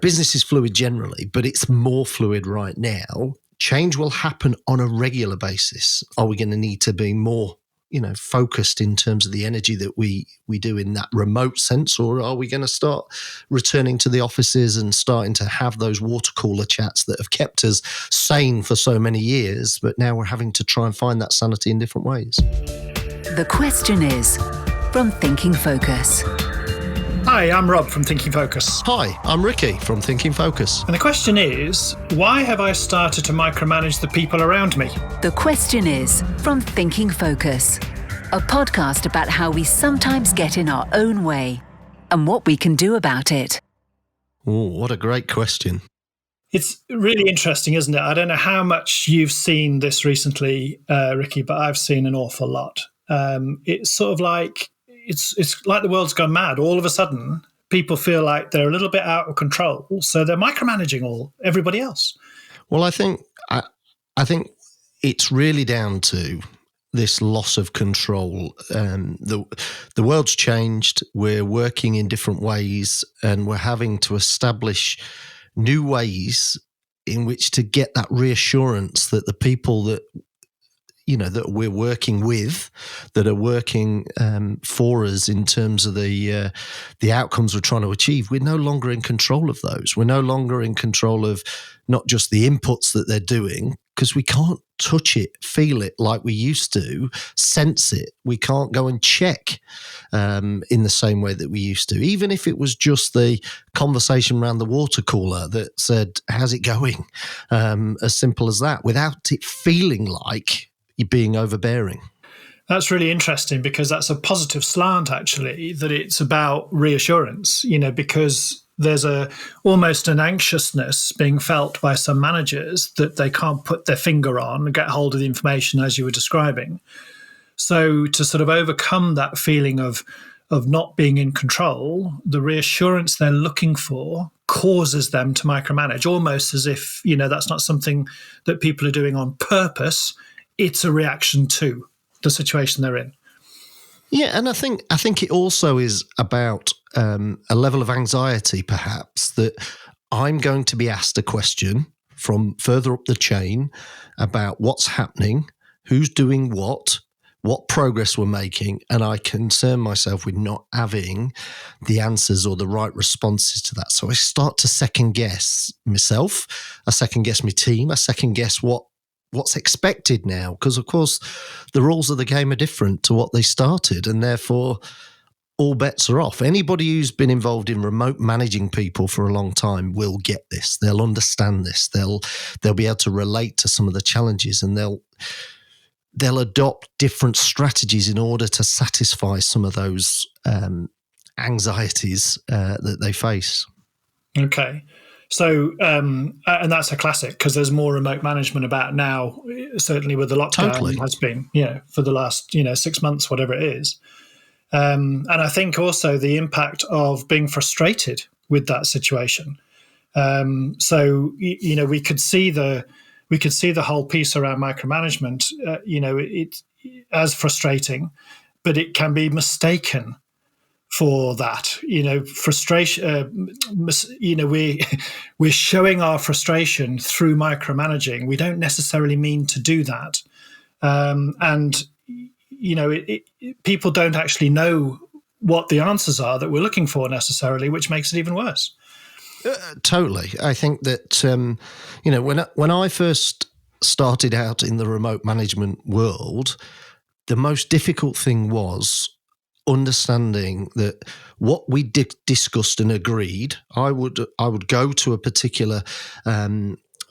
business is fluid generally, but it's more fluid right now. Change will happen on a regular basis. Are we going to need to be more, focused in terms of the energy that we do in that remote sense, or are we going to start returning to the offices and starting to have those water cooler chats that have kept us sane for so many years, but now we're having to try and find that sanity in different ways? The question is from Thinking Focus. Hi, I'm Rob from Thinking Focus. Hi, I'm Ricky from Thinking Focus. And the question is, why have I started to micromanage the people around me? The question is from Thinking Focus, a podcast about how we sometimes get in our own way and what we can do about it. Oh, what a great question. It's really interesting, isn't it? I don't know how much you've seen this recently, Ricky, but I've seen an awful lot. It's sort of like, it's like the world's gone mad. All of a sudden, people feel like they're a little bit out of control, so they're micromanaging everybody else. Well, I think it's really down to this loss of control. The world's changed. We're working in different ways, and we're having to establish new ways in which to get that reassurance that the people that that we're working with, that are working for us in terms of the outcomes we're trying to achieve, we're no longer in control of those. We're no longer in control of not just the inputs that they're doing, because we can't touch it, feel it like we used to, sense it. We can't go and check in the same way that we used to. Even if it was just the conversation around the water cooler that said, how's it going? As simple as that, without it feeling like you're being overbearing. That's really interesting, because that's a positive slant, actually, that it's about reassurance, because there's almost an anxiousness being felt by some managers that they can't put their finger on and get hold of the information, as you were describing. So to sort of overcome that feeling of not being in control, the reassurance they're looking for causes them to micromanage, almost as if, that's not something that people are doing on purpose. It's a reaction to the situation they're in. Yeah, and I think it also is about a level of anxiety, perhaps, that I'm going to be asked a question from further up the chain about what's happening, who's doing what progress we're making, and I concern myself with not having the answers or the right responses to that. So I start to second guess myself, I second guess my team, I second guess what's expected now, because of course the rules of the game are different to what they started, and therefore all bets are off. Anybody who's been involved in remote managing people for a long time will get this. They'll understand this. They'll be able to relate to some of the challenges, and they'll adopt different strategies in order to satisfy some of those anxieties that they face. Okay. So, and that's a classic, because there's more remote management about now, certainly with the lockdown has been, for the last, 6 months, whatever it is. And I think also the impact of being frustrated with that situation. So, we could see the whole piece around micromanagement, it as frustrating, but it can be mistaken for that, frustration. We're showing our frustration through micromanaging. We don't necessarily mean to do that, and people don't actually know what the answers are that we're looking for necessarily, which makes it even worse. Totally. I think that when I first started out in the remote management world, the most difficult thing was understanding that what we discussed and agreed, I would go to a particular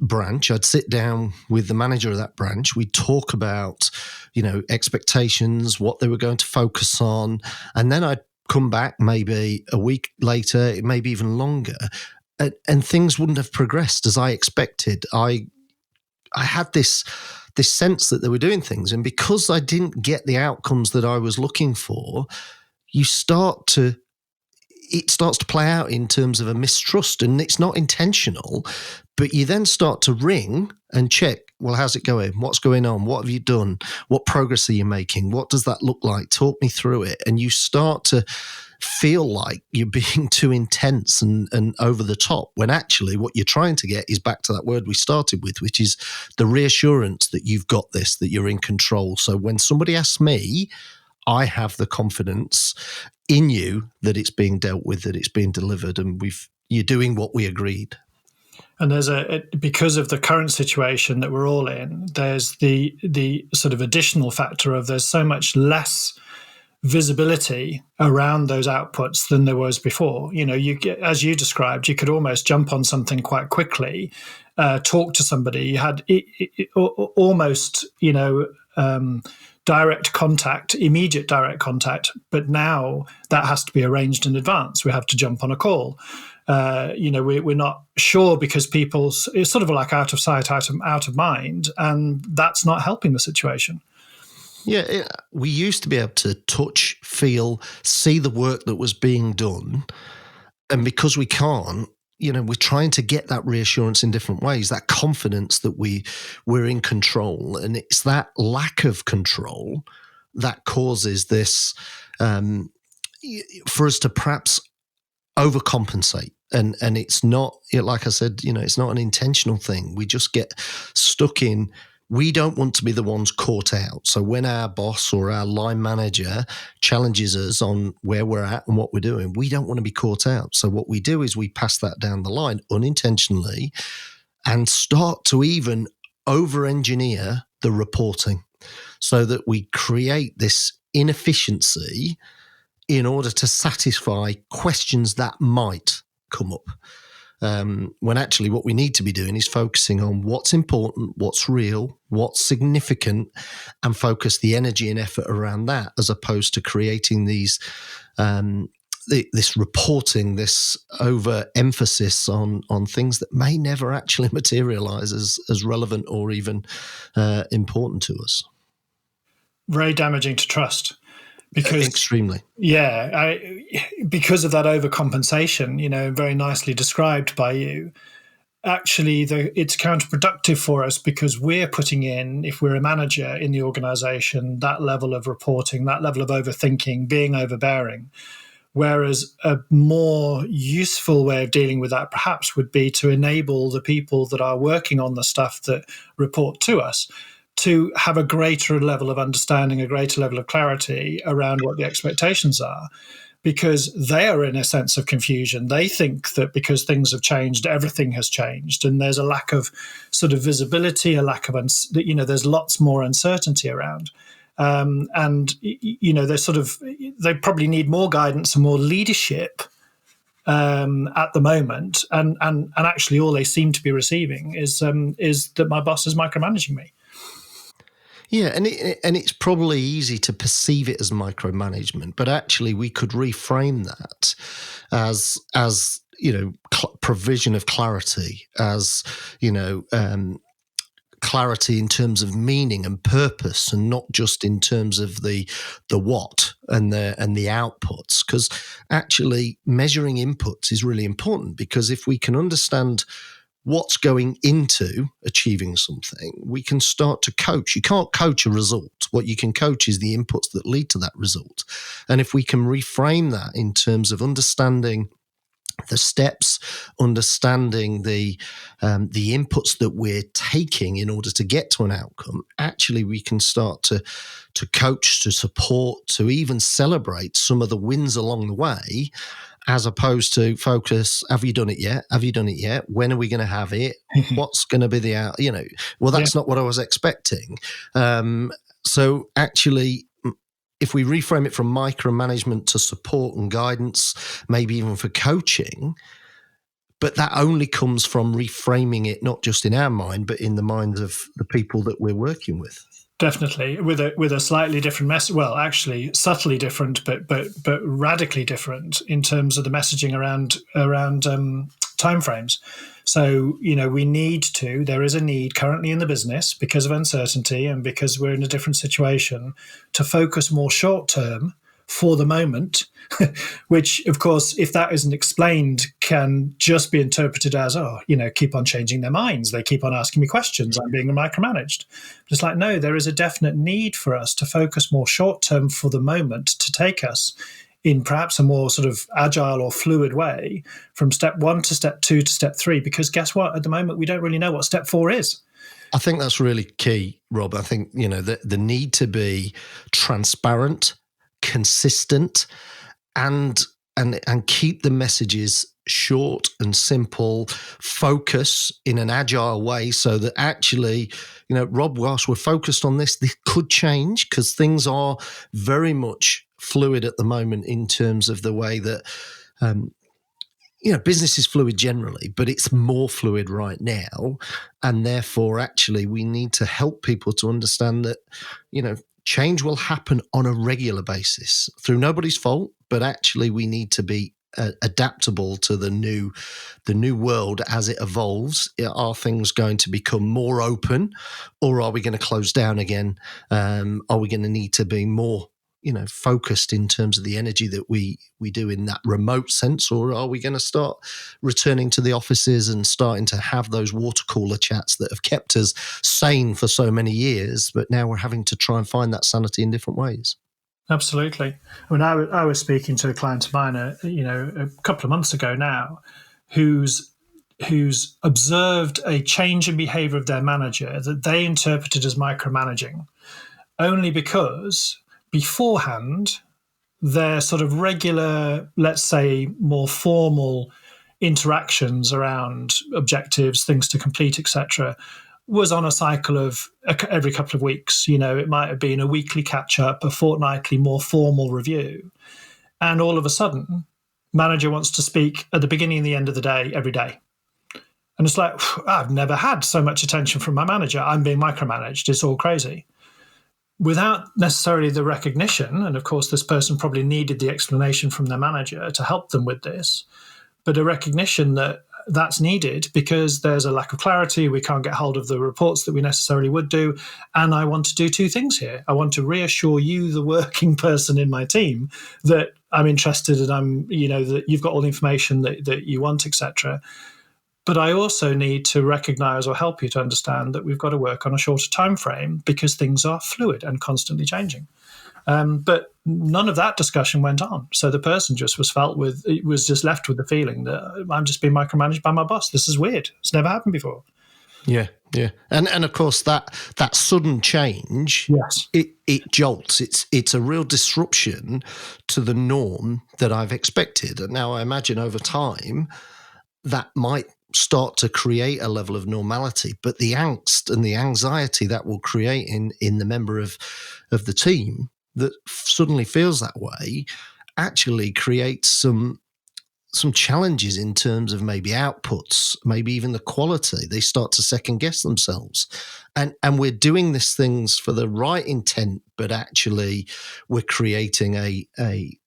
branch. I'd sit down with the manager of that branch. We'd talk about, expectations, what they were going to focus on, and then I'd come back maybe a week later, maybe even longer, and things wouldn't have progressed as I expected. I had this sense that they were doing things, and because I didn't get the outcomes that I was looking for, it starts to play out in terms of a mistrust, and it's not intentional, but you then start to ring and check, well, how's it going? What's going on? What have you done? What progress are you making? What does that look like? Talk me through it. And you start to feel like you're being too intense and over the top, when actually what you're trying to get is back to that word we started with, which is the reassurance that you've got this, that you're in control. So when somebody asks me, I have the confidence in you that it's being dealt with, that it's being delivered, and you're doing what we agreed. And there's because of the current situation that we're all in, there's the sort of additional factor of there's so much less visibility around those outputs than there was before. As you described, you could almost jump on something quite quickly, talk to somebody. You had almost, direct contact, immediate direct contact, but now that has to be arranged in advance. We have to jump on a call. We're not sure because it's sort of like out of sight, out of mind, and that's not helping the situation. Yeah, we used to be able to touch, feel, see the work that was being done, and because we can't, we're trying to get that reassurance in different ways, that confidence that we're in control, and it's that lack of control that causes this for us to perhaps overcompensate. And it's not, like I said, it's not an intentional thing. We just get stuck in. We don't want to be the ones caught out. So when our boss or our line manager challenges us on where we're at and what we're doing, we don't want to be caught out. So what we do is we pass that down the line unintentionally and start to even over-engineer the reporting so that we create this inefficiency in order to satisfy questions that might come up. When actually what we need to be doing is focusing on what's important, what's real, what's significant, and focus the energy and effort around that, as opposed to creating these this reporting, this overemphasis on things that may never actually materialize as relevant or even important to us. Very damaging to trust. Because extremely, because of that overcompensation, very nicely described by you. Actually, it's counterproductive for us because we're putting in, if we're a manager in the organization, that level of reporting, that level of overthinking, being overbearing. Whereas a more useful way of dealing with that perhaps would be to enable the people that are working on the stuff that report to us to have a greater level of understanding, a greater level of clarity around what the expectations are, because they are in a sense of confusion. They think that because things have changed, everything has changed, and there's a lack of sort of visibility, a lack of, there's lots more uncertainty around. They probably need more guidance and more leadership at the moment, and actually all they seem to be receiving is that my boss is micromanaging me. Yeah, and it's probably easy to perceive it as micromanagement, but actually we could reframe that as provision of clarity, as clarity in terms of meaning and purpose, and not just in terms of the what and the outputs. Because actually measuring inputs is really important, because if we can understand what's going into achieving something, we can start to coach. You can't coach a result. What you can coach is the inputs that lead to that result. And if we can reframe that in terms of understanding the steps, understanding the inputs that we're taking in order to get to an outcome, actually we can start to coach, to support, to even celebrate some of the wins along the way, as opposed to focus, have you done it yet? Have you done it yet? When are we going to have it? What's going to be that's not what I was expecting. So actually, if we reframe it from micromanagement to support and guidance, maybe even for coaching, but that only comes from reframing it, not just in our mind, but in the minds of the people that we're working with. Definitely, with a slightly different message. Well, actually, subtly different, but radically different in terms of the messaging around timeframes. So, there is a need currently in the business, because of uncertainty and because we're in a different situation, to focus more short term for the moment, which, of course, if that isn't explained, can just be interpreted as, keep on changing their minds. They keep on asking me questions. I'm being micromanaged. But it's like, no, there is a definite need for us to focus more short term for the moment to take us in perhaps a more sort of agile or fluid way from step 1 to step 2 to step 3, because guess what? At the moment, we don't really know what step 4 is. I think that's really key, Rob. I think, the need to be transparent, consistent, and keep the messages short and simple, focus in an agile way so that actually, Rob, whilst we're focused on this could change because things are very much fluid at the moment in terms of the way that, business is fluid generally, but it's more fluid right now. And therefore, actually, we need to help people to understand that, change will happen on a regular basis through nobody's fault, but actually we need to be adaptable to the new world as it evolves. Are things going to become more open, or are we going to close down again? Are we going to need to be more focused in terms of the energy that we do in that remote sense, or are we going to start returning to the offices and starting to have those water cooler chats that have kept us sane for so many years, but now we're having to try and find that sanity in different ways? Absolutely. I mean, I was speaking to a client of mine, a couple of months ago now, who's observed a change in behavior of their manager that they interpreted as micromanaging, only because beforehand, their sort of regular, let's say, more formal interactions around objectives, things to complete, etc., was on a cycle of every couple of weeks. It might have been a weekly catch-up, a fortnightly, more formal review. And all of a sudden, manager wants to speak at the beginning and the end of the day, every day. And it's like, I've never had so much attention from my manager. I'm being micromanaged. It's all crazy. Without necessarily the recognition, and of course this person probably needed the explanation from their manager to help them with this, but a recognition that that's needed because there's a lack of clarity, we can't get hold of the reports that we necessarily would do, and I want to do two things here. I want to reassure you, the working person in my team, that I'm interested and I'm, that you've got all the information that you want, etc. But I also need to recognize or help you to understand that we've got to work on a shorter time frame because things are fluid and constantly changing. But none of that discussion went on. So the person just was just left with the feeling that I'm just being micromanaged by my boss. This is weird. It's never happened before. Yeah. And of course that sudden change, yes, it jolts. It's a real disruption to the norm that I've expected. And now I imagine over time that might start to create a level of normality, but the angst and the anxiety that will create in the member of the team that suddenly feels that way actually creates some challenges in terms of maybe outputs, maybe even the quality. They start to second guess themselves. And we're doing these things for the right intent, but actually we're creating a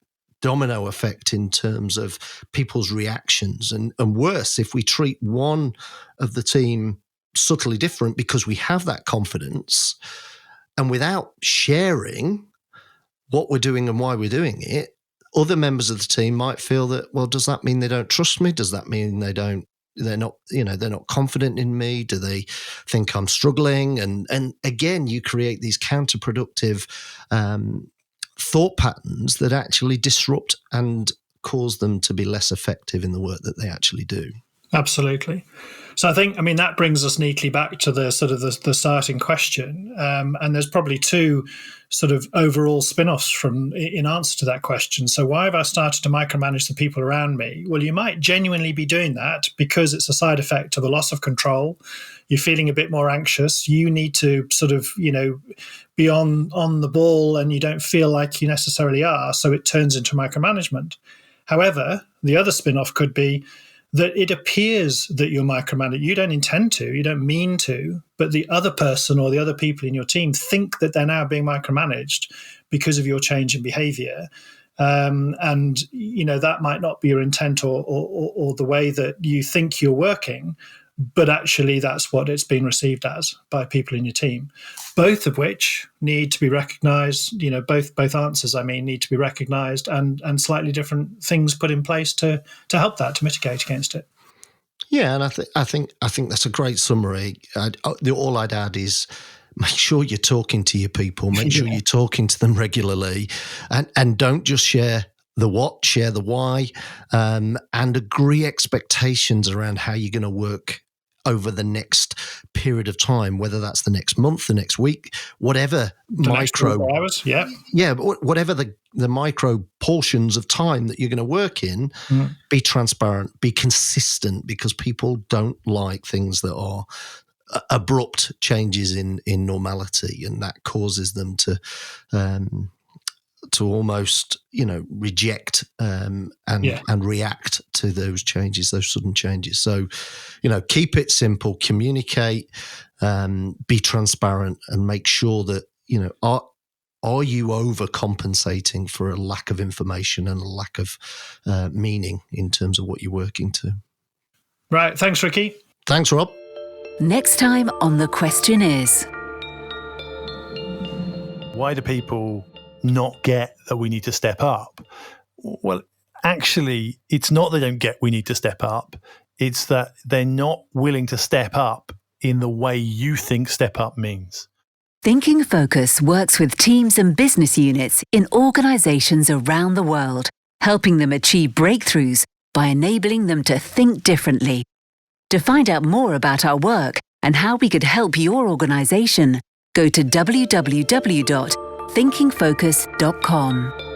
domino effect in terms of people's reactions. And worse, if we treat one of the team subtly different because we have that confidence and without sharing what we're doing and why we're doing it, other members of the team might feel that, well, does that mean they don't trust me? Does that mean they're not confident in me? Do they think I'm struggling? And again, you create these counterproductive thought patterns that actually disrupt and cause them to be less effective in the work that they actually do. Absolutely. So I think, that brings us neatly back to the sort of the starting question. And there's probably two sort of overall spin-offs in answer to that question. So why have I started to micromanage the people around me? Well, you might genuinely be doing that because it's a side effect of a loss of control. You're feeling a bit more anxious. You need to sort of, be on the ball and you don't feel like you necessarily are. So it turns into micromanagement. However, the other spin-off could be that it appears that you're micromanaging. You don't intend to, you don't mean to, but the other person or the other people in your team think that they're now being micromanaged because of your change in behavior. And, that might not be your intent or the way that you think you're working, but actually that's what it's been received as by people in your team, both of which need to be recognized. Both answers, need to be recognized and slightly different things put in place to help that, to mitigate against it. Yeah, and I think that's a great summary. All I'd add is make sure you're talking to your people, make sure you're talking to them regularly, and don't just share the what, share the why, and agree expectations around how you're going to work over the next period of time, whether that's the next month, the next week, whatever the micro next hours, but whatever the micro portions of time that you're going to work in, be transparent, be consistent, because people don't like things that are abrupt changes in normality, and that causes them to almost, reject and react to those changes, those sudden changes. So, keep it simple, communicate, be transparent, and make sure that, are you overcompensating for a lack of information and a lack of meaning in terms of what you're working to? Right. Thanks, Ricky. Thanks, Rob. Next time on The Question Is... Why do people not get that we need to step up? Well, actually, it's not they don't get we need to step up. It's that they're not willing to step up in the way you think step up means. Thinking Focus works with teams and business units in organizations around the world, helping them achieve breakthroughs by enabling them to think differently. To find out more about our work and how we could help your organization, go to www.thinkingfocus.com.